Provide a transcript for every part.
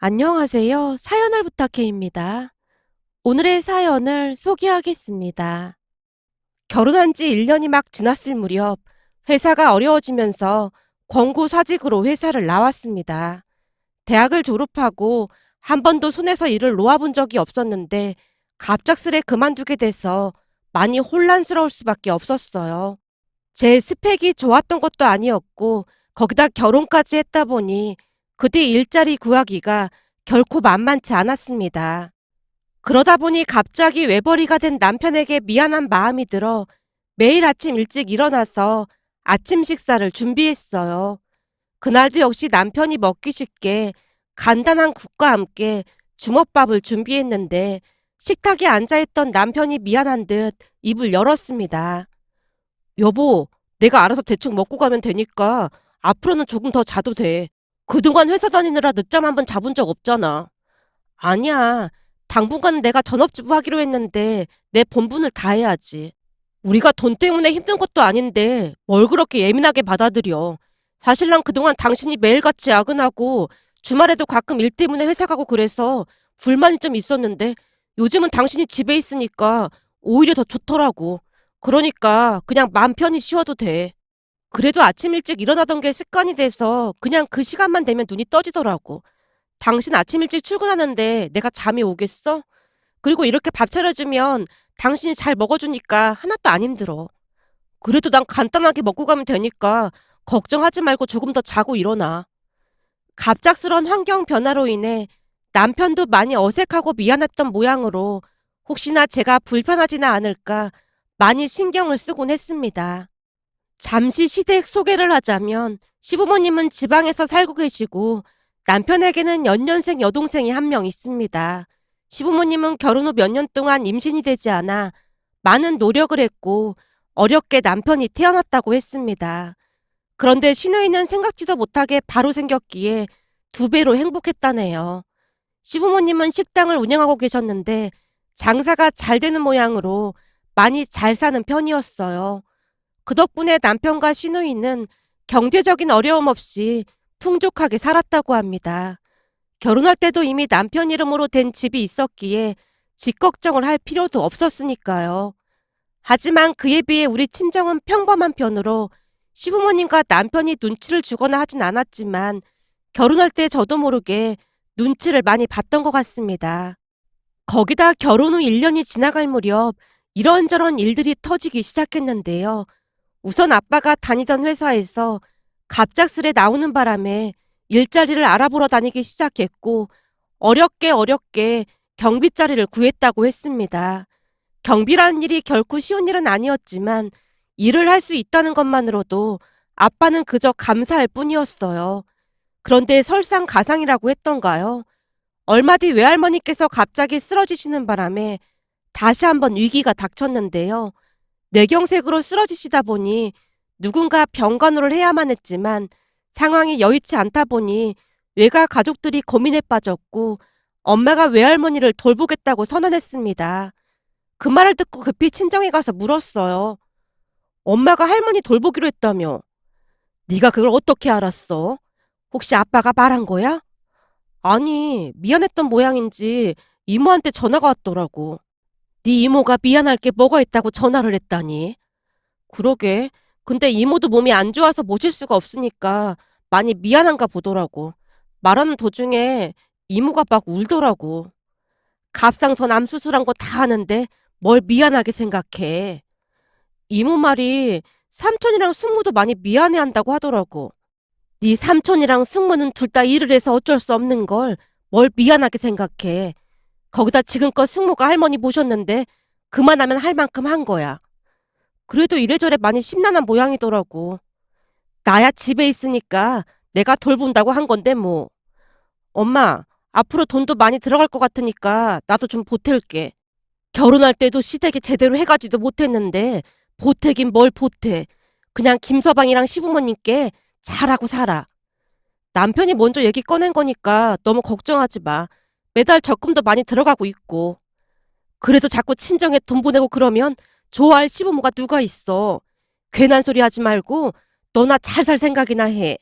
안녕하세요. 사연을 부탁해입니다. 오늘의 사연을 소개하겠습니다. 결혼한 지 1년이 막 지났을 무렵 회사가 어려워지면서 권고사직으로 회사를 나왔습니다. 대학을 졸업하고 한 번도 손에서 일을 놓아본 적이 없었는데 갑작스레 그만두게 돼서 많이 혼란스러울 수밖에 없었어요. 제 스펙이 좋았던 것도 아니었고 거기다 결혼까지 했다 보니 그 뒤 일자리 구하기가 결코 만만치 않았습니다. 그러다 보니 갑자기 외벌이가 된 남편에게 미안한 마음이 들어 매일 아침 일찍 일어나서 아침 식사를 준비했어요. 그날도 역시 남편이 먹기 쉽게 간단한 국과 함께 주먹밥을 준비했는데 식탁에 앉아있던 남편이 미안한 듯 입을 열었습니다. 여보, 내가 알아서 대충 먹고 가면 되니까 앞으로는 조금 더 자도 돼. 그동안 회사 다니느라 늦잠 한 번 자본 적 없잖아. 아니야. 당분간은 내가 전업주부 하기로 했는데 내 본분을 다해야지. 우리가 돈 때문에 힘든 것도 아닌데 뭘 그렇게 예민하게 받아들여. 사실 난 그동안 당신이 매일같이 야근하고 주말에도 가끔 일 때문에 회사 가고 그래서 불만이 좀 있었는데 요즘은 당신이 집에 있으니까 오히려 더 좋더라고. 그러니까 그냥 맘 편히 쉬어도 돼. 그래도 아침 일찍 일어나던 게 습관이 돼서 그냥 그 시간만 되면 눈이 떠지더라고. 당신 아침 일찍 출근하는데 내가 잠이 오겠어? 그리고 이렇게 밥 차려주면 당신이 잘 먹어주니까 하나도 안 힘들어. 그래도 난 간단하게 먹고 가면 되니까 걱정하지 말고 조금 더 자고 일어나. 갑작스런 환경 변화로 인해 남편도 많이 어색하고 미안했던 모양으로 혹시나 제가 불편하지는 않을까 많이 신경을 쓰곤 했습니다. 잠시 시댁 소개를 하자면 시부모님은 지방에서 살고 계시고 남편에게는 연년생 여동생이 한 명 있습니다. 시부모님은 결혼 후 몇 년 동안 임신이 되지 않아 많은 노력을 했고 어렵게 남편이 태어났다고 했습니다. 그런데 시누이는 생각지도 못하게 바로 생겼기에 2배로 행복했다네요. 시부모님은 식당을 운영하고 계셨는데 장사가 잘 되는 모양으로 많이 잘 사는 편이었어요. 그 덕분에 남편과 시누이는 경제적인 어려움 없이 풍족하게 살았다고 합니다. 결혼할 때도 이미 남편 이름으로 된 집이 있었기에 집 걱정을 할 필요도 없었으니까요. 하지만 그에 비해 우리 친정은 평범한 편으로 시부모님과 남편이 눈치를 주거나 하진 않았지만 결혼할 때 저도 모르게 눈치를 많이 봤던 것 같습니다. 거기다 결혼 후 1년이 지나갈 무렵 이런저런 일들이 터지기 시작했는데요. 우선 아빠가 다니던 회사에서 갑작스레 나오는 바람에 일자리를 알아보러 다니기 시작했고 어렵게 경비 자리를 구했다고 했습니다. 경비라는 일이 결코 쉬운 일은 아니었지만 일을 할 수 있다는 것만으로도 아빠는 그저 감사할 뿐이었어요. 그런데 설상가상이라고 했던가요? 얼마 뒤 외할머니께서 갑자기 쓰러지시는 바람에 다시 한번 위기가 닥쳤는데요. 뇌경색으로 쓰러지시다 보니 누군가 병간호를 해야만 했지만 상황이 여의치 않다 보니 외가 가족들이 고민에 빠졌고 엄마가 외할머니를 돌보겠다고 선언했습니다. 그 말을 듣고 급히 친정에 가서 물었어요. 엄마가 할머니 돌보기로 했다며. 네가 그걸 어떻게 알았어? 혹시 아빠가 말한 거야? 아니, 미안했던 모양인지 이모한테 전화가 왔더라고. 네 이모가 미안할 게 뭐가 있다고 전화를 했다니. 그러게. 근데 이모도 몸이 안 좋아서 모실 수가 없으니까 많이 미안한가 보더라고. 말하는 도중에 이모가 막 울더라고. 갑상선 암 수술한 거 다 하는데 뭘 미안하게 생각해. 이모 말이 삼촌이랑 숙모도 많이 미안해한다고 하더라고. 네 삼촌이랑 숙모는 둘 다 일을 해서 어쩔 수 없는 걸 뭘 미안하게 생각해. 거기다 지금껏 숙모가 할머니 모셨는데 그만하면 할 만큼 한 거야. 그래도 이래저래 많이 심란한 모양이더라고. 나야 집에 있으니까 내가 돌본다고 한 건데 뭐. 엄마, 앞으로 돈도 많이 들어갈 것 같으니까 나도 좀 보탤게. 결혼할 때도 시댁에 제대로 해가지도 못했는데 보태긴 뭘 보태. 그냥 김서방이랑 시부모님께 잘하고 살아. 남편이 먼저 얘기 꺼낸 거니까 너무 걱정하지 마. 매달 적금도 많이 들어가고 있고. 그래도 자꾸 친정에 돈 보내고 그러면 좋아할 시부모가 누가 있어. 괜한 소리 하지 말고 너나 잘 살 생각이나 해.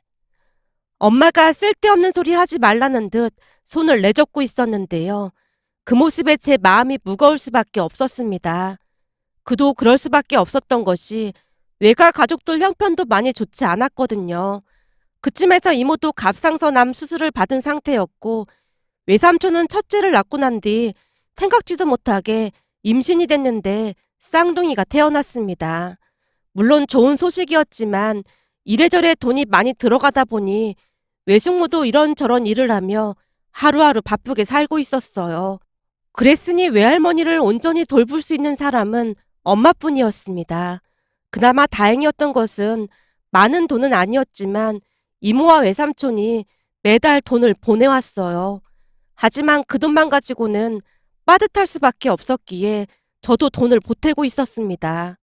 엄마가 쓸데없는 소리 하지 말라는 듯 손을 내젓고 있었는데요. 그 모습에 제 마음이 무거울 수밖에 없었습니다. 그도 그럴 수밖에 없었던 것이 외가 가족들 형편도 많이 좋지 않았거든요. 그쯤에서 이모도 갑상선암 수술을 받은 상태였고 외삼촌은 첫째를 낳고 난 뒤 생각지도 못하게 임신이 됐는데 쌍둥이가 태어났습니다. 물론 좋은 소식이었지만 이래저래 돈이 많이 들어가다 보니 외숙모도 이런저런 일을 하며 하루하루 바쁘게 살고 있었어요. 그랬으니 외할머니를 온전히 돌볼 수 있는 사람은 엄마뿐이었습니다. 그나마 다행이었던 것은 많은 돈은 아니었지만 이모와 외삼촌이 매달 돈을 보내왔어요. 하지만 그 돈만 가지고는 빠듯할 수밖에 없었기에 저도 돈을 보태고 있었습니다.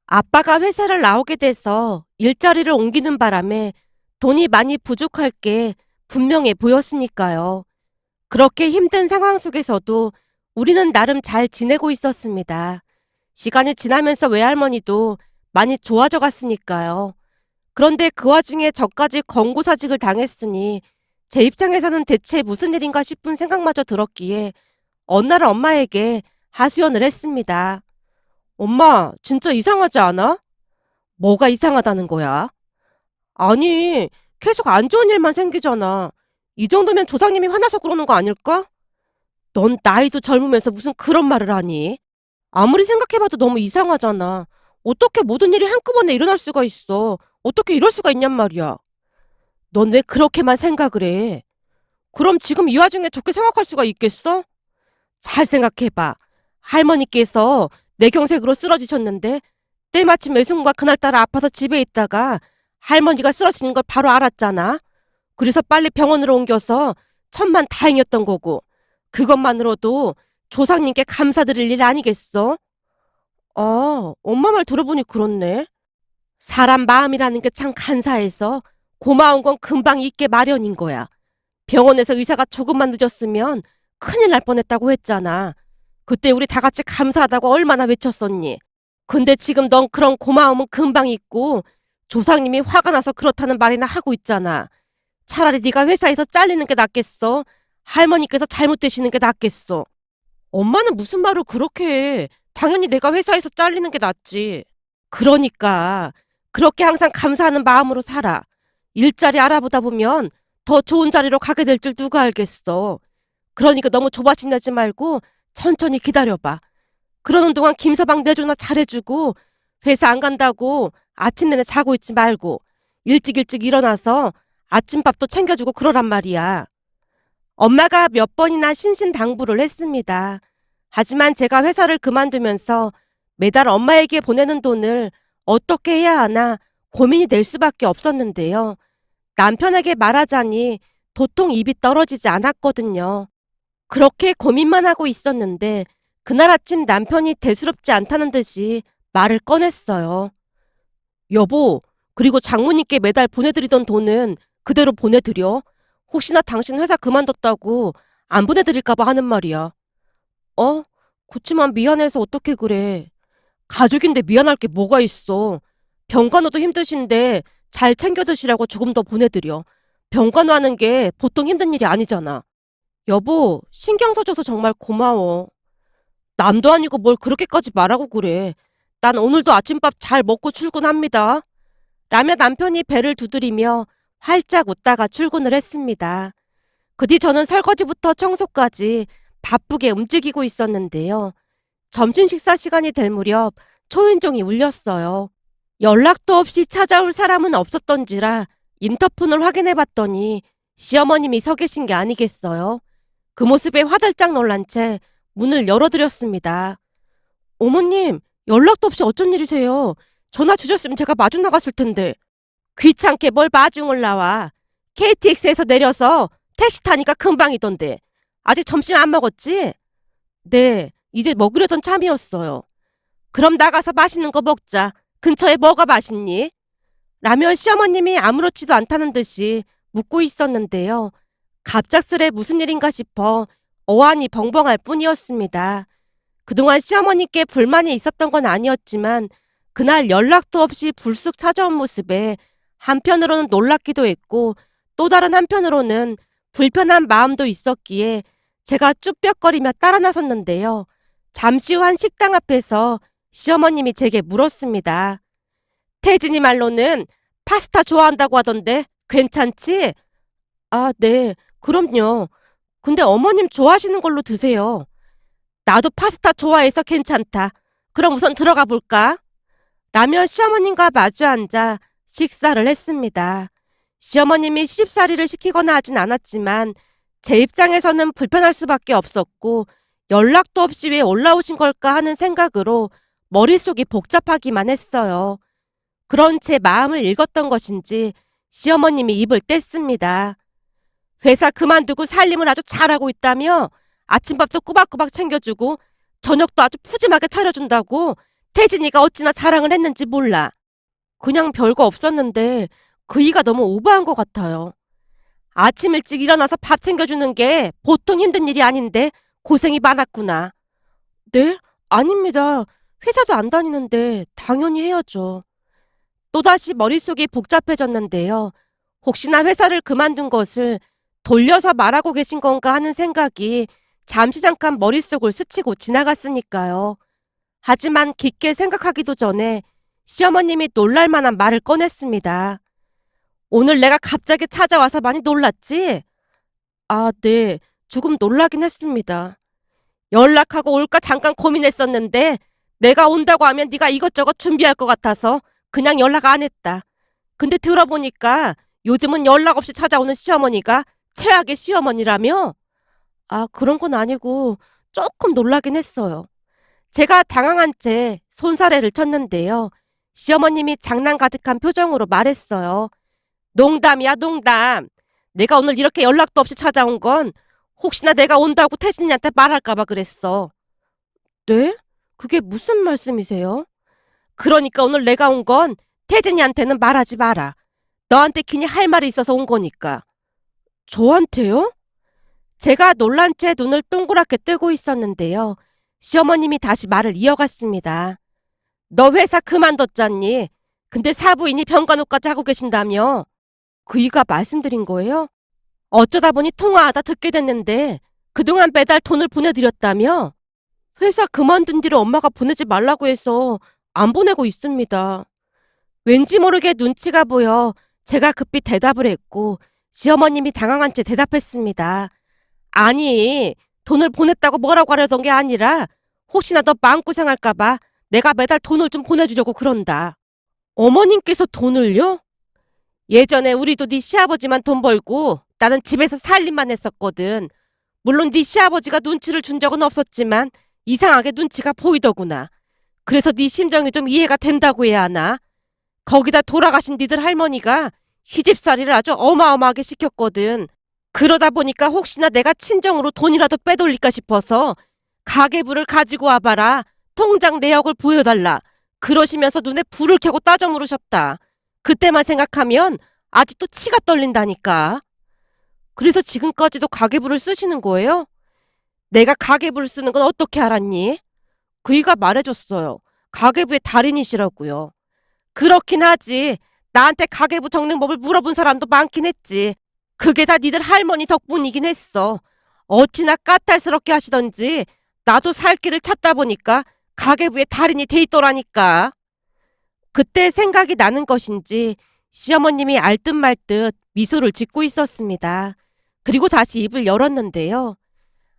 아빠가 회사를 나오게 돼서 일자리를 옮기는 바람에 돈이 많이 부족할 게 분명해 보였으니까요. 그렇게 힘든 상황 속에서도 우리는 나름 잘 지내고 있었습니다. 시간이 지나면서 외할머니도 많이 좋아져 갔으니까요. 그런데 그 와중에 저까지 권고사직을 당했으니 제 입장에서는 대체 무슨 일인가 싶은 생각마저 들었기에 어느 날 엄마에게 하소연을 했습니다. 엄마, 진짜 이상하지 않아? 뭐가 이상하다는 거야? 아니, 계속 안 좋은 일만 생기잖아. 이 정도면 조상님이 화나서 그러는 거 아닐까? 넌 나이도 젊으면서 무슨 그런 말을 하니? 아무리 생각해봐도 너무 이상하잖아. 어떻게 모든 일이 한꺼번에 일어날 수가 있어? 어떻게 이럴 수가 있냔 말이야. 넌 왜 그렇게만 생각을 해? 그럼 지금 이 와중에 좋게 생각할 수가 있겠어? 잘 생각해봐. 할머니께서 뇌경색으로 쓰러지셨는데 때마침 외숙모가 그날따라 아파서 집에 있다가 할머니가 쓰러지는 걸 바로 알았잖아. 그래서 빨리 병원으로 옮겨서 천만 다행이었던 거고 그것만으로도 조상님께 감사드릴 일 아니겠어? 엄마 말 들어보니 그렇네. 사람 마음이라는 게 참 간사해서 고마운 건 금방 잊게 마련인 거야. 병원에서 의사가 조금만 늦었으면 큰일 날 뻔했다고 했잖아. 그때 우리 다 같이 감사하다고 얼마나 외쳤었니? 근데 지금 넌 그런 고마움은 금방 잊고 조상님이 화가 나서 그렇다는 말이나 하고 있잖아. 차라리 네가 회사에서 잘리는 게 낫겠어? 할머니께서 잘못되시는 게 낫겠어? 엄마는 무슨 말을 그렇게 해. 당연히 내가 회사에서 잘리는 게 낫지. 그러니까 그렇게 항상 감사하는 마음으로 살아. 일자리 알아보다 보면 더 좋은 자리로 가게 될 줄 누가 알겠어. 그러니까 너무 조바심 내지 말고 천천히 기다려봐. 그러는 동안 김서방 내조나 잘해주고 회사 안 간다고 아침 내내 자고 있지 말고 일찍 일어나서 아침밥도 챙겨주고 그러란 말이야. 엄마가 몇 번이나 신신당부를 했습니다. 하지만 제가 회사를 그만두면서 매달 엄마에게 보내는 돈을 어떻게 해야 하나 고민이 될 수밖에 없었는데요. 남편에게 말하자니 도통 입이 떨어지지 않았거든요. 그렇게 고민만 하고 있었는데 그날 아침 남편이 대수롭지 않다는 듯이 말을 꺼냈어요. 여보, 그리고 장모님께 매달 보내드리던 돈은 그대로 보내드려. 혹시나 당신 회사 그만뒀다고 안 보내드릴까봐 하는 말이야. 그치만 미안해서 어떻게 그래. 가족인데 미안할 게 뭐가 있어. 병간호도 힘드신데 잘 챙겨 드시라고 조금 더 보내드려. 병간호 하는 게 보통 힘든 일이 아니잖아. 여보, 신경 써줘서 정말 고마워. 남도 아니고 뭘 그렇게까지 말하고 그래. 난 오늘도 아침밥 잘 먹고 출근합니다. 라며 남편이 배를 두드리며 활짝 웃다가 출근을 했습니다. 그 뒤 저는 설거지부터 청소까지 바쁘게 움직이고 있었는데요. 점심 식사 시간이 될 무렵 초인종이 울렸어요. 연락도 없이 찾아올 사람은 없었던지라 인터폰을 확인해 봤더니 시어머님이 서 계신 게 아니겠어요. 그 모습에 화들짝 놀란 채 문을 열어드렸습니다. 어머님, 연락도 없이 어쩐 일이세요? 전화 주셨으면 제가 마중 나갔을 텐데. 귀찮게 뭘 마중을 나와. KTX에서 내려서 택시 타니까 금방이던데. 아직 점심 안 먹었지? 네, 이제 먹으려던 참이었어요. 그럼 나가서 맛있는 거 먹자. 근처에 뭐가 맛있니? 라며 시어머님이 아무렇지도 않다는 듯이 묻고 있었는데요. 갑작스레 무슨 일인가 싶어 어안이 벙벙할 뿐이었습니다. 그동안 시어머니께 불만이 있었던 건 아니었지만 그날 연락도 없이 불쑥 찾아온 모습에 한편으로는 놀랍기도 했고 또 다른 한편으로는 불편한 마음도 있었기에 제가 쭈뼛거리며 따라 나섰는데요. 잠시 후 한 식당 앞에서 시어머님이 제게 물었습니다. 태진이 말로는 파스타 좋아한다고 하던데 괜찮지? 아, 네. 그럼요. 근데 어머님 좋아하시는 걸로 드세요. 나도 파스타 좋아해서 괜찮다. 그럼 우선 들어가 볼까? 라며 시어머님과 마주 앉아 식사를 했습니다. 시어머님이 시집살이를 시키거나 하진 않았지만 제 입장에서는 불편할 수밖에 없었고 연락도 없이 왜 올라오신 걸까 하는 생각으로 머릿속이 복잡하기만 했어요. 그런 제 마음을 읽었던 것인지 시어머님이 입을 뗐습니다. 회사 그만두고 살림을 아주 잘하고 있다며 아침밥도 꼬박꼬박 챙겨주고 저녁도 아주 푸짐하게 차려준다고 태진이가 어찌나 자랑을 했는지 몰라. 그냥 별거 없었는데 그이가 너무 오버한 것 같아요. 아침 일찍 일어나서 밥 챙겨주는 게 보통 힘든 일이 아닌데 고생이 많았구나. 네? 아닙니다. 회사도 안 다니는데 당연히 해야죠. 또다시 머릿속이 복잡해졌는데요. 혹시나 회사를 그만둔 것을 돌려서 말하고 계신 건가 하는 생각이 잠시 잠깐 머릿속을 스치고 지나갔으니까요. 하지만 깊게 생각하기도 전에 시어머님이 놀랄 만한 말을 꺼냈습니다. 오늘 내가 갑자기 찾아와서 많이 놀랐지? 아, 네. 조금 놀라긴 했습니다. 연락하고 올까 잠깐 고민했었는데 내가 온다고 하면 네가 이것저것 준비할 것 같아서 그냥 연락 안 했다. 근데 들어보니까 요즘은 연락 없이 찾아오는 시어머니가 최악의 시어머니라며? 아, 그런 건 아니고 조금 놀라긴 했어요. 제가 당황한 채 손사래를 쳤는데요. 시어머님이 장난 가득한 표정으로 말했어요. 농담이야, 농담. 내가 오늘 이렇게 연락도 없이 찾아온 건 혹시나 내가 온다고 태진이한테 말할까봐 그랬어. 네? 그게 무슨 말씀이세요? 그러니까 오늘 내가 온 건 태진이한테는 말하지 마라. 너한테 괜히 할 말이 있어서 온 거니까. 저한테요? 제가 놀란 채 눈을 동그랗게 뜨고 있었는데요. 시어머님이 다시 말을 이어갔습니다. 너 회사 그만뒀잖니? 근데 사부인이 병간호까지 하고 계신다며? 그이가 말씀드린 거예요? 어쩌다 보니 통화하다 듣게 됐는데 그동안 매달 돈을 보내드렸다며? 회사 그만둔 뒤로 엄마가 보내지 말라고 해서 안 보내고 있습니다. 왠지 모르게 눈치가 보여 제가 급히 대답을 했고 시어머님이 당황한 채 대답했습니다. 아니, 돈을 보냈다고 뭐라고 하려던 게 아니라 혹시나 너 마음고생할까봐 내가 매달 돈을 좀 보내주려고 그런다. 어머님께서 돈을요? 예전에 우리도 네 시아버지만 돈 벌고 나는 집에서 살림만 했었거든. 물론 네 시아버지가 눈치를 준 적은 없었지만 이상하게 눈치가 보이더구나. 그래서 네 심정이 좀 이해가 된다고 해야 하나? 거기다 돌아가신 니들 할머니가 시집살이를 아주 어마어마하게 시켰거든. 그러다 보니까 혹시나 내가 친정으로 돈이라도 빼돌릴까 싶어서 가계부를 가지고 와봐라. 통장 내역을 보여달라. 그러시면서 눈에 불을 켜고 따져 물으셨다. 그때만 생각하면 아직도 치가 떨린다니까. 그래서 지금까지도 가계부를 쓰시는 거예요? 내가 가계부를 쓰는 건 어떻게 알았니? 그이가 말해줬어요. 가계부의 달인이시라고요. 그렇긴 하지. 나한테 가계부 적는 법을 물어본 사람도 많긴 했지. 그게 다 니들 할머니 덕분이긴 했어. 어찌나 까탈스럽게 하시던지 나도 살 길을 찾다 보니까 가계부의 달인이 돼 있더라니까. 그때 생각이 나는 것인지 시어머님이 알듯 말듯 미소를 짓고 있었습니다. 그리고 다시 입을 열었는데요.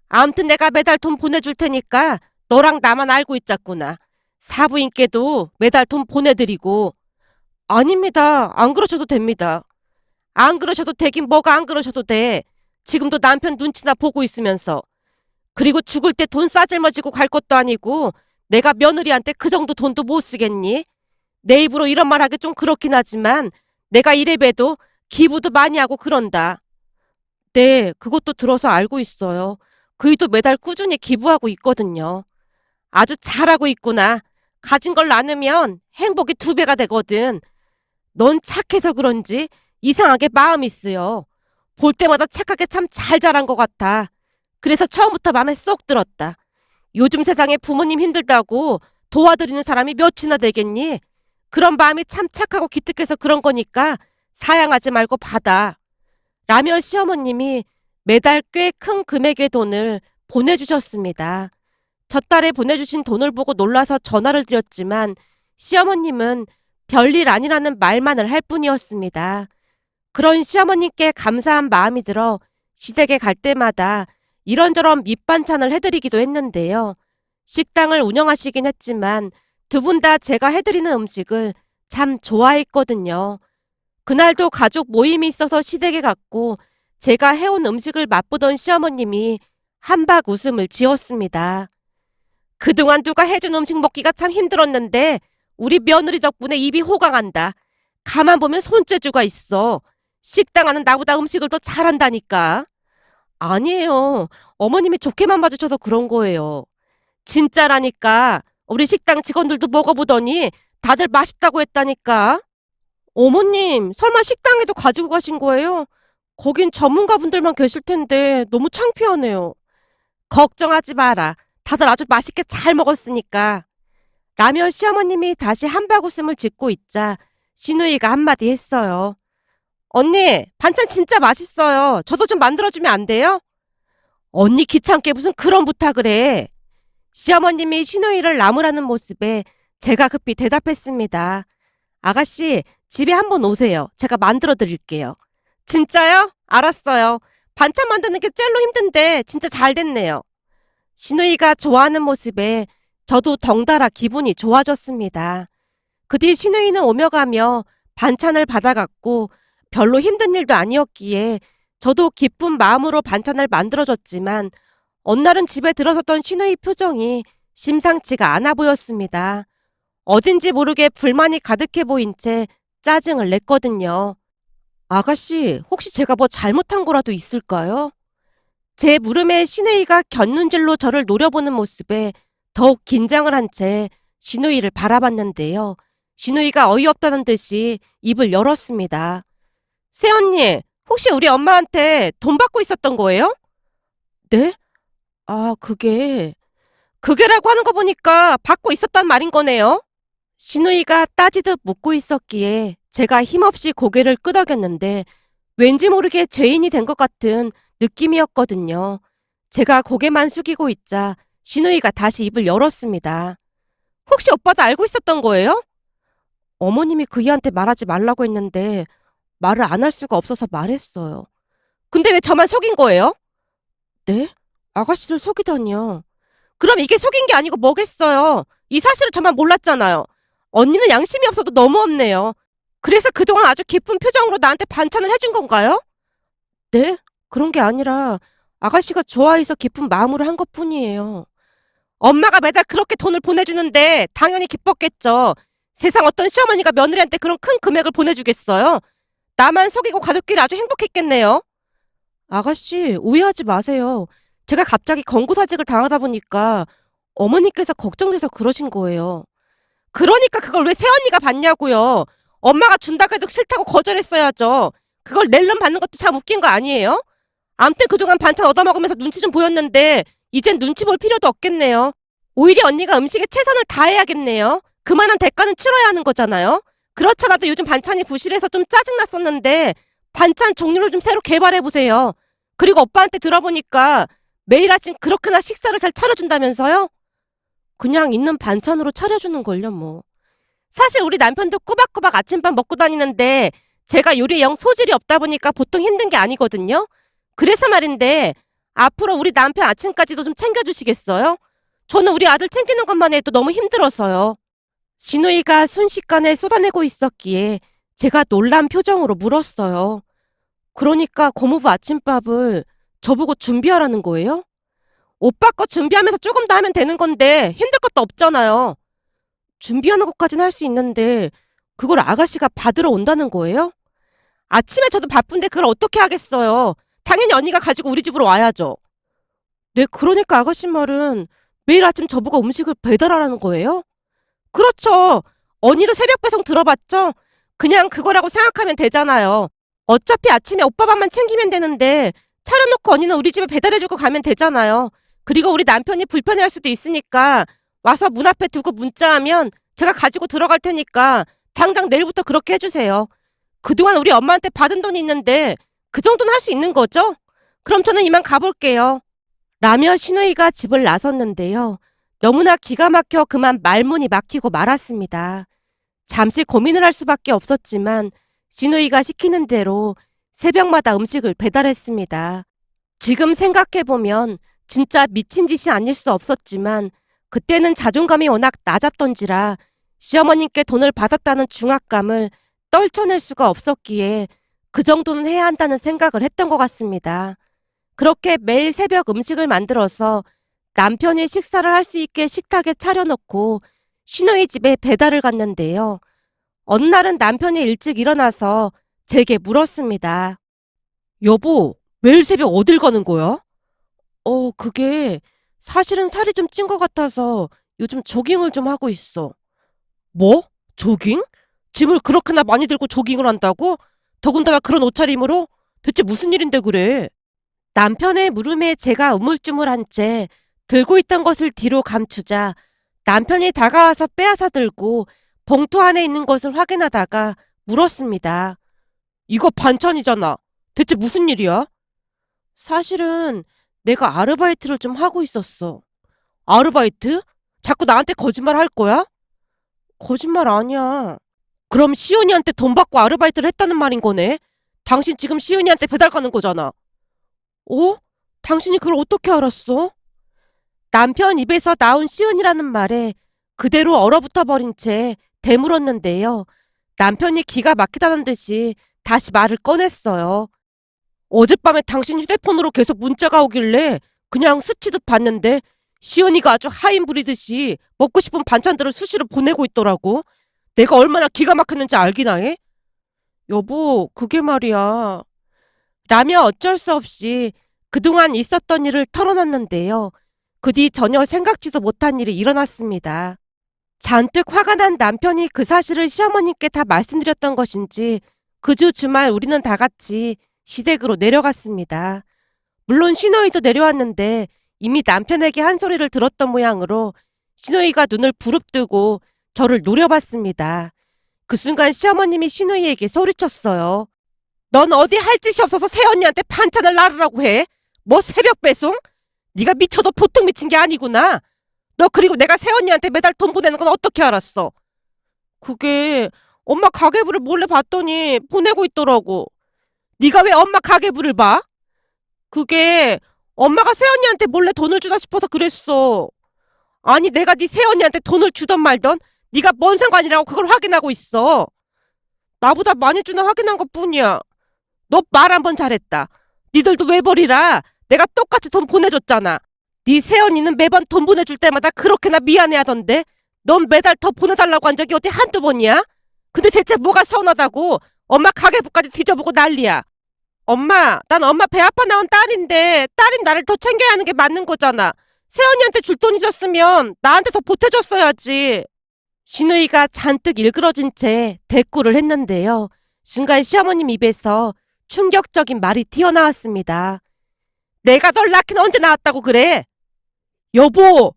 암튼 내가 매달 돈 보내줄 테니까 너랑 나만 알고 있자꾸나. 사부인께도 매달 돈 보내드리고. 아닙니다. 안 그러셔도 됩니다. 안 그러셔도 되긴 뭐가 안 그러셔도 돼. 지금도 남편 눈치나 보고 있으면서. 그리고 죽을 때 돈 싸질머지고 갈 것도 아니고 내가 며느리한테 그 정도 돈도 못 쓰겠니? 내 입으로 이런 말 하기 좀 그렇긴 하지만 내가 이래봬도 기부도 많이 하고 그런다. 네, 그것도 들어서 알고 있어요. 그이도 매달 꾸준히 기부하고 있거든요. 아주 잘하고 있구나. 가진 걸 나누면 행복이 2배가 되거든. 넌 착해서 그런지 이상하게 마음이 쓰여. 볼 때마다 착하게 참 잘 자란 것 같아. 그래서 처음부터 마음에 쏙 들었다. 요즘 세상에 부모님 힘들다고 도와드리는 사람이 몇이나 되겠니? 그런 마음이 참 착하고 기특해서 그런 거니까 사양하지 말고 받아. 라며 시어머님이 매달 꽤 큰 금액의 돈을 보내주셨습니다. 첫 달에 보내주신 돈을 보고 놀라서 전화를 드렸지만 시어머님은 별일 아니라는 말만을 할 뿐이었습니다. 그런 시어머님께 감사한 마음이 들어 시댁에 갈 때마다 이런저런 밑반찬을 해드리기도 했는데요. 식당을 운영하시긴 했지만 두 분 다 제가 해드리는 음식을 참 좋아했거든요. 그날도 가족 모임이 있어서 시댁에 갔고 제가 해온 음식을 맛보던 시어머님이 한박 웃음을 지었습니다. 그동안 누가 해준 음식 먹기가 참 힘들었는데 우리 며느리 덕분에 입이 호강한다. 가만 보면 손재주가 있어. 식당 하는 나보다 음식을 더 잘한다니까. 아니에요. 어머님이 좋게만 봐주셔서 그런 거예요. 진짜라니까. 우리 식당 직원들도 먹어보더니 다들 맛있다고 했다니까. 어머님, 설마 식당에도 가지고 가신 거예요? 거긴 전문가분들만 계실 텐데 너무 창피하네요. 걱정하지 마라. 다들 아주 맛있게 잘 먹었으니까. 라며 시어머님이 다시 한바구음을 짓고 있자 시누이가 한마디 했어요. 언니, 반찬 진짜 맛있어요. 저도 좀 만들어주면 안 돼요? 언니 귀찮게 무슨 그런 부탁을 해. 시어머님이 시누이를 나무라는 모습에 제가 급히 대답했습니다. 아가씨, 집에 한번 오세요. 제가 만들어 드릴게요. 진짜요? 알았어요. 반찬 만드는 게 젤로 힘든데 진짜 잘 됐네요. 시누이가 좋아하는 모습에 저도 덩달아 기분이 좋아졌습니다. 그 뒤 시누이는 오며 가며 반찬을 받아갔고 별로 힘든 일도 아니었기에 저도 기쁜 마음으로 반찬을 만들어줬지만 어느 날은 집에 들어섰던 시누이 표정이 심상치가 않아 보였습니다. 어딘지 모르게 불만이 가득해 보인 채 짜증을 냈거든요. 아가씨, 혹시 제가 뭐 잘못한 거라도 있을까요? 제 물음에 시누이가 곁눈질로 저를 노려보는 모습에 더욱 긴장을 한 채 시누이를 바라봤는데요. 시누이가 어이없다는 듯이 입을 열었습니다. 새언니, 혹시 우리 엄마한테 돈 받고 있었던 거예요? 네? 아, 그게라고 하는 거 보니까 받고 있었단 말인 거네요. 시누이가 따지듯 묻고 있었기에 제가 힘없이 고개를 끄덕였는데 왠지 모르게 죄인이 된 것 같은 느낌이었거든요. 제가 고개만 숙이고 있자 시누이가 다시 입을 열었습니다. 혹시 오빠도 알고 있었던 거예요? 어머님이 그이한테 말하지 말라고 했는데 말을 안 할 수가 없어서 말했어요. 근데 왜 저만 속인 거예요? 네? 아가씨를 속이다니요. 그럼 이게 속인 게 아니고 뭐겠어요? 이 사실을 저만 몰랐잖아요. 언니는 양심이 없어도 너무 없네요. 그래서 그동안 아주 기쁜 표정으로 나한테 반찬을 해준 건가요? 네? 그런 게 아니라 아가씨가 좋아해서 기쁜 마음으로 한 것뿐이에요. 엄마가 매달 그렇게 돈을 보내주는데 당연히 기뻤겠죠. 세상 어떤 시어머니가 며느리한테 그런 큰 금액을 보내주겠어요? 나만 속이고 가족끼리 아주 행복했겠네요. 아가씨, 오해하지 마세요. 제가 갑자기 권고사직을 당하다 보니까 어머니께서 걱정돼서 그러신 거예요. 그러니까 그걸 왜 새언니가 받냐고요. 엄마가 준다고 해도 싫다고 거절했어야죠. 그걸 낼름 받는 것도 참 웃긴 거 아니에요? 암튼 그동안 반찬 얻어먹으면서 눈치 좀 보였는데 이젠 눈치 볼 필요도 없겠네요. 오히려 언니가 음식에 최선을 다해야겠네요. 그만한 대가는 치러야 하는 거잖아요. 그렇잖아도 요즘 반찬이 부실해서 좀 짜증났었는데 반찬 종류를 좀 새로 개발해보세요. 그리고 오빠한테 들어보니까 매일 아침 그렇게나 식사를 잘 차려준다면서요? 그냥 있는 반찬으로 차려주는 걸요, 뭐. 사실 우리 남편도 꼬박꼬박 아침밥 먹고 다니는데 제가 요리에 영 소질이 없다 보니까 보통 힘든 게 아니거든요. 그래서 말인데 앞으로 우리 남편 아침까지도 좀 챙겨주시겠어요? 저는 우리 아들 챙기는 것만 해도 너무 힘들어서요. 진우이가 순식간에 쏟아내고 있었기에 제가 놀란 표정으로 물었어요. 그러니까 고모부 아침밥을 저보고 준비하라는 거예요? 오빠 거 준비하면서 조금 더 하면 되는 건데 힘들 것도 없잖아요. 준비하는 것까지는 할 수 있는데 그걸 아가씨가 받으러 온다는 거예요? 아침에 저도 바쁜데 그걸 어떻게 하겠어요. 당연히 언니가 가지고 우리 집으로 와야죠. 네, 그러니까 아가씨 말은 매일 아침 저보고 음식을 배달하라는 거예요? 그렇죠. 언니도 새벽 배송 들어봤죠? 그냥 그거라고 생각하면 되잖아요. 어차피 아침에 오빠 밥만 챙기면 되는데 차려놓고 언니는 우리 집에 배달해주고 가면 되잖아요. 그리고 우리 남편이 불편해할 수도 있으니까 와서 문 앞에 두고 문자하면 제가 가지고 들어갈 테니까 당장 내일부터 그렇게 해주세요. 그동안 우리 엄마한테 받은 돈이 있는데 그 정도는 할 수 있는 거죠? 그럼 저는 이만 가볼게요. 라며 신우이가 집을 나섰는데요. 너무나 기가 막혀 그만 말문이 막히고 말았습니다. 잠시 고민을 할 수밖에 없었지만 신우이가 시키는 대로 새벽마다 음식을 배달했습니다. 지금 생각해보면 진짜 미친 짓이 아닐 수 없었지만 그때는 자존감이 워낙 낮았던지라 시어머님께 돈을 받았다는 중압감을 떨쳐낼 수가 없었기에 그 정도는 해야 한다는 생각을 했던 것 같습니다. 그렇게 매일 새벽 음식을 만들어서 남편이 식사를 할 수 있게 식탁에 차려놓고 시누이 집에 배달을 갔는데요. 어느 날은 남편이 일찍 일어나서 제게 물었습니다. 여보, 매일 새벽 어딜 가는 거야? 그게 사실은 살이 좀 찐 것 같아서 요즘 조깅을 좀 하고 있어. 뭐? 조깅? 짐을 그렇게나 많이 들고 조깅을 한다고? 더군다나 그런 옷차림으로? 대체 무슨 일인데 그래? 남편의 물음에 제가 우물쭈물한 채 들고 있던 것을 뒤로 감추자 남편이 다가와서 빼앗아 들고 봉투 안에 있는 것을 확인하다가 물었습니다. 이거 반찬이잖아. 대체 무슨 일이야? 사실은 내가 아르바이트를 좀 하고 있었어. 아르바이트? 자꾸 나한테 거짓말 할 거야? 거짓말 아니야. 그럼 시은이한테 돈 받고 아르바이트를 했다는 말인 거네? 당신 지금 시은이한테 배달 가는 거잖아. 어? 당신이 그걸 어떻게 알았어? 남편 입에서 나온 시은이라는 말에 그대로 얼어붙어 버린 채 되물었는데요. 남편이 기가 막히다는 듯이 다시 말을 꺼냈어요. 어젯밤에 당신 휴대폰으로 계속 문자가 오길래 그냥 스치듯 봤는데 시은이가 아주 하인 부리듯이 먹고 싶은 반찬들을 수시로 보내고 있더라고. 내가 얼마나 기가 막혔는지 알기나 해? 여보, 그게 말이야. 라며 어쩔 수 없이 그동안 있었던 일을 털어놨는데요. 그 뒤 전혀 생각지도 못한 일이 일어났습니다. 잔뜩 화가 난 남편이 그 사실을 시어머님께 다 말씀드렸던 것인지 그 주 주말 우리는 다 같이 시댁으로 내려갔습니다. 물론 시누이도 내려왔는데 이미 남편에게 한 소리를 들었던 모양으로 시누이가 눈을 부릅뜨고 저를 노려봤습니다. 그 순간 시어머님이 시누이에게 소리쳤어요. 넌 어디 할 짓이 없어서 새언니한테 반찬을 나르라고 해? 뭐 새벽 배송? 네가 미쳐도 보통 미친 게 아니구나. 너 그리고 내가 새언니한테 매달 돈 보내는 건 어떻게 알았어? 그게 엄마 가계부를 몰래 봤더니 보내고 있더라고. 네가 왜 엄마 가계부를 봐? 그게 엄마가 새언니한테 몰래 돈을 주나 싶어서 그랬어. 아니 내가 네 새언니한테 돈을 주던 말던 네가 뭔 상관이라고 그걸 확인하고 있어. 나보다 많이 주나 확인한 것뿐이야. 너 말 한 번 잘했다. 니들도 왜 버리라. 내가 똑같이 돈 보내줬잖아. 네 새언니는 매번 돈 보내줄 때마다 그렇게나 미안해하던데 넌 매달 더 보내달라고 한 적이 어디 한두 번이야? 근데 대체 뭐가 서운하다고 엄마 가계부까지 뒤져보고 난리야. 엄마, 난 엄마 배 아파 낳은 딸인데 딸인 나를 더 챙겨야 하는 게 맞는 거잖아. 새언니한테 줄 돈 있었으면 나한테 더 보태줬어야지. 신우이가 잔뜩 일그러진 채 대꾸를 했는데요. 순간 시어머님 입에서 충격적인 말이 튀어나왔습니다. 내가 널 낳긴 언제 낳았다고 그래? 여보!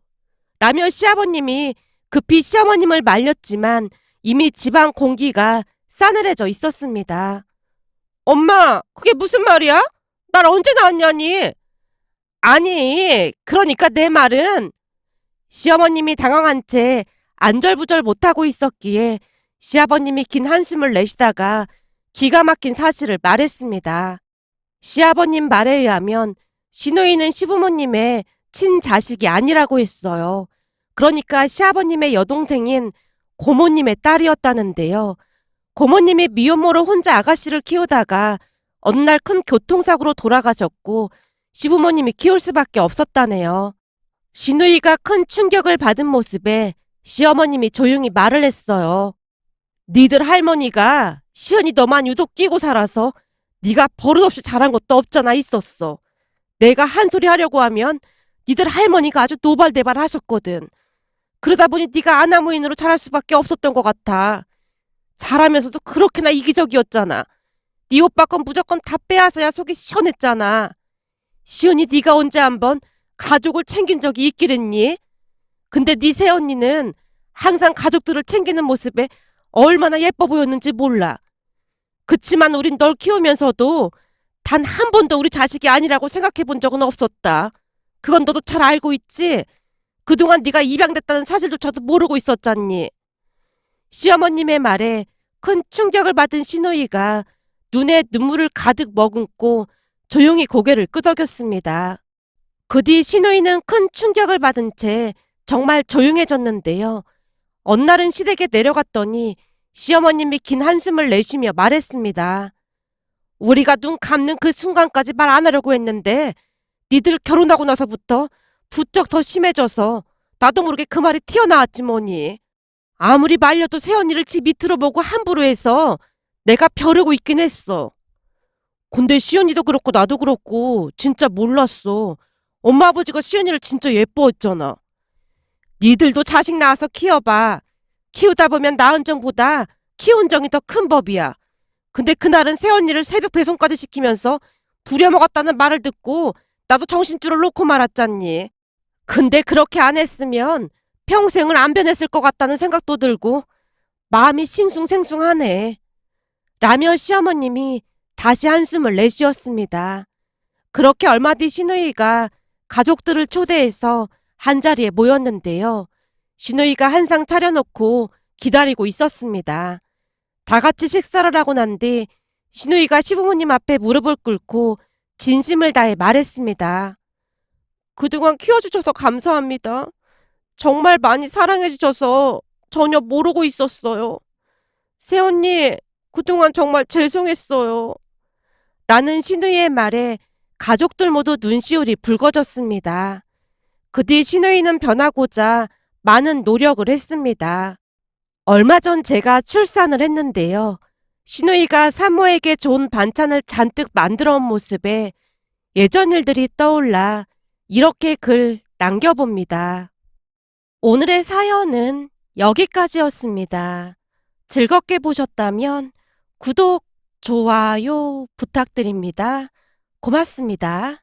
라며 시아버님이 급히 시어머님을 말렸지만 이미 집안 공기가 싸늘해져 있었습니다. 엄마, 그게 무슨 말이야? 날 언제 낳았냐니? 아니, 그러니까 내 말은 시어머님이 당황한 채 안절부절 못하고 있었기에 시아버님이 긴 한숨을 내쉬다가 기가 막힌 사실을 말했습니다. 시아버님 말에 의하면 시누이는 시부모님의 친자식이 아니라고 했어요. 그러니까 시아버님의 여동생인 고모님의 딸이었다는데요. 고모님이 미혼모로 혼자 아가씨를 키우다가 어느 날 큰 교통사고로 돌아가셨고 시부모님이 키울 수밖에 없었다네요. 시누이가 큰 충격을 받은 모습에 시어머님이 조용히 말을 했어요. 니들 할머니가 시은이 너만 유독 끼고 살아서 네가 버릇없이 잘한 것도 없잖아 있었어. 내가 한 소리 하려고 하면 니들 할머니가 아주 노발대발 하셨거든. 그러다 보니 네가 아나무인으로 자랄 수밖에 없었던 것 같아. 잘하면서도 그렇게나 이기적이었잖아. 네 오빠 건 무조건 다 빼앗아야 속이 시원했잖아. 시은이 네가 언제 한번 가족을 챙긴 적이 있기랬니? 근데 네 새언니는 항상 가족들을 챙기는 모습에 얼마나 예뻐 보였는지 몰라. 그치만 우린 널 키우면서도 단 한 번도 우리 자식이 아니라고 생각해 본 적은 없었다. 그건 너도 잘 알고 있지? 그동안 네가 입양됐다는 사실조차도 모르고 있었잖니. 시어머님의 말에 큰 충격을 받은 시누이가 눈에 눈물을 가득 머금고 조용히 고개를 끄덕였습니다. 그 뒤 시누이는 큰 충격을 받은 채 정말 조용해졌는데요. 어느 날은 시댁에 내려갔더니 시어머님이 긴 한숨을 내쉬며 말했습니다. 우리가 눈 감는 그 순간까지 말 안 하려고 했는데 니들 결혼하고 나서부터 부쩍 더 심해져서 나도 모르게 그 말이 튀어나왔지 뭐니. 아무리 말려도 새언니를 지 밑으로 보고 함부로 해서 내가 벼르고 있긴 했어. 근데 시언니도 그렇고 나도 그렇고 진짜 몰랐어. 엄마 아버지가 시언니를 진짜 예뻐했잖아. 니들도 자식 낳아서 키워봐. 키우다 보면 낳은 정보다 키운 정이 더 큰 법이야. 근데 그날은 새언니를 새벽 배송까지 시키면서 부려먹었다는 말을 듣고 나도 정신줄을 놓고 말았잖니. 근데 그렇게 안 했으면 평생을 안 변했을 것 같다는 생각도 들고 마음이 싱숭생숭하네. 라며 시어머님이 다시 한숨을 내쉬었습니다. 그렇게 얼마 뒤 시누이가 가족들을 초대해서 한자리에 모였는데요. 시누이가 한상 차려놓고 기다리고 있었습니다. 다 같이 식사를 하고 난 뒤 시누이가 시부모님 앞에 무릎을 꿇고 진심을 다해 말했습니다. 그동안 키워주셔서 감사합니다. 정말 많이 사랑해주셔서 전혀 모르고 있었어요. 새언니, 그동안 정말 죄송했어요. 라는 시누이의 말에 가족들 모두 눈시울이 붉어졌습니다. 그 뒤 시누이는 변하고자 많은 노력을 했습니다. 얼마 전 제가 출산을 했는데요. 시누이가 산모에게 좋은 반찬을 잔뜩 만들어 온 모습에 예전 일들이 떠올라 이렇게 글 남겨봅니다. 오늘의 사연은 여기까지였습니다. 즐겁게 보셨다면 구독, 좋아요 부탁드립니다. 고맙습니다.